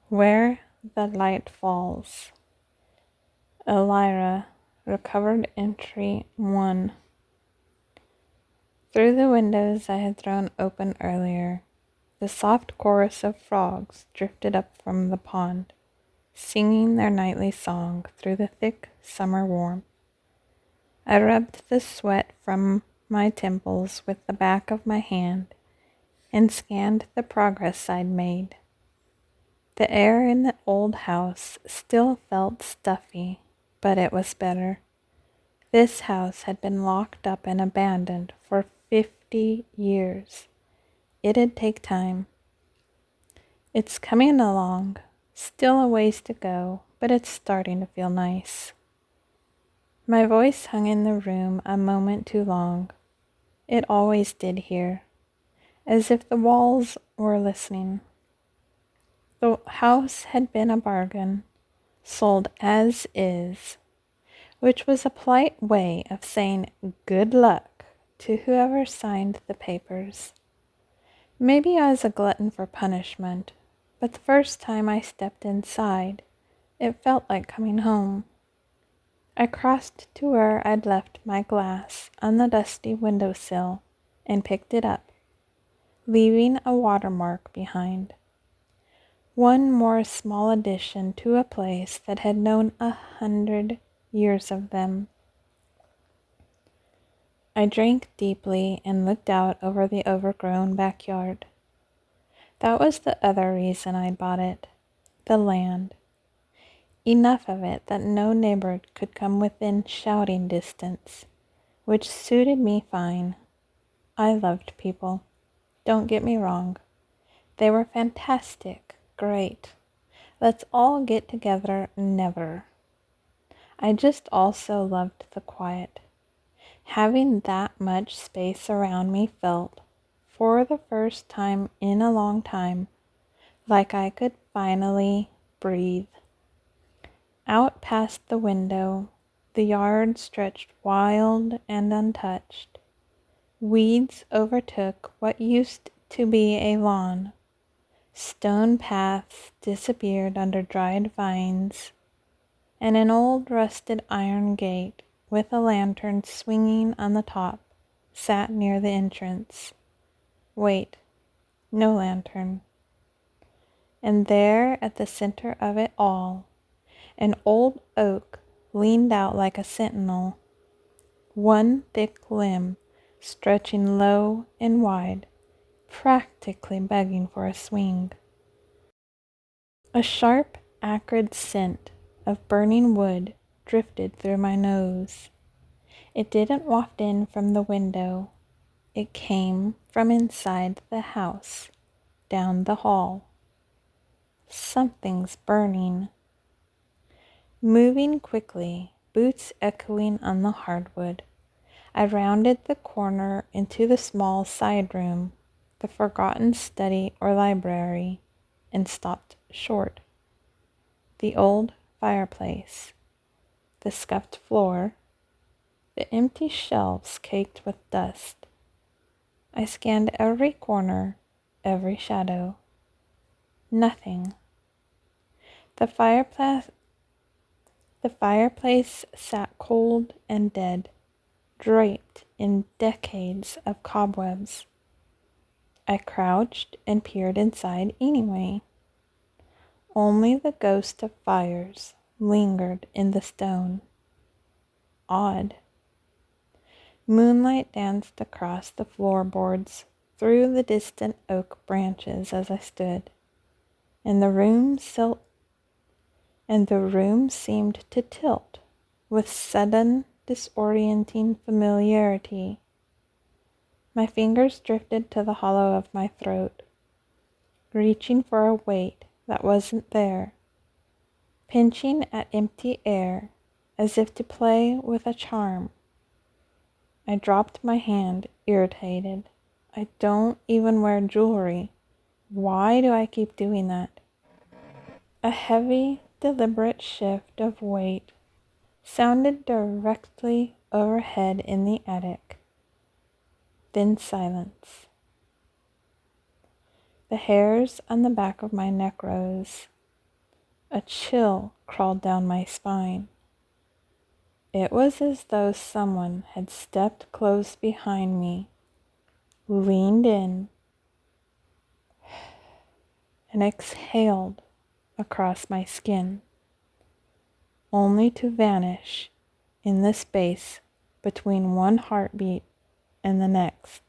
Where the Light Falls. Elira, Recovered Entry 1. Through the windows I had thrown open earlier, the soft chorus of frogs drifted up from the pond, singing their nightly song through the thick summer warmth. I rubbed the sweat from my temples with the back of my hand and scanned the progress I'd made. The air in the old house still felt stuffy, but it was better. This house had been locked up and abandoned for 50 years. It'd take time. It's coming along, still a ways to go, but it's starting to feel nice. My voice hung in the room a moment too long. It always did here, as if the walls were listening. The house had been a bargain, sold as is, which was a polite way of saying good luck to whoever signed the papers. Maybe I was a glutton for punishment, but the first time I stepped inside, it felt like coming home. I crossed to where I'd left my glass on the dusty windowsill and picked it up, leaving a watermark behind. One more small addition to a place that had known 100 years of them. I drank deeply and looked out over the overgrown backyard. That was the other reason I bought it, the land. Enough of it that no neighbor could come within shouting distance, which suited me fine. I loved people. Don't get me wrong. They were fantastic, great. Let's all get together, never. I just also loved the quiet. Having that much space around me felt, for the first time in a long time, like I could finally breathe. Out past the window, the yard stretched wild and untouched. Weeds overtook what used to be a lawn. Stone paths disappeared under dried vines, and an old rusted iron gate with a lantern swinging on the top sat near the entrance. Wait, no lantern. And there at the center of it all, an old oak leaned out like a sentinel, one thick limb stretching low and wide, practically begging for a swing. A sharp, acrid scent of burning wood drifted through my nose. It didn't waft in from the window. It came from inside the house, down the hall. Something's burning. Moving quickly, boots echoing on the hardwood, I rounded the corner into the small side room, the forgotten study or library, and stopped short. The old fireplace, the scuffed floor, the empty shelves caked with dust. I scanned every corner, every shadow. Nothing. The fireplace sat cold and dead, draped in decades of cobwebs. I crouched and peered inside anyway. Only the ghost of fires lingered in the stone. Odd. Moonlight danced across the floorboards, through the distant oak branches as I stood, and the room seemed to tilt with sudden disorienting familiarity. My fingers drifted to the hollow of my throat, reaching for a weight that wasn't there, pinching at empty air as if to play with a charm. I dropped my hand, irritated. I don't even wear jewelry. Why do I keep doing that? A heavy, deliberate shift of weight sounded directly overhead in the attic. Then silence. The hairs on the back of my neck rose. A chill crawled down my spine. It was as though someone had stepped close behind me, leaned in, and exhaled across my skin, only to vanish in the space between one heartbeat and the next.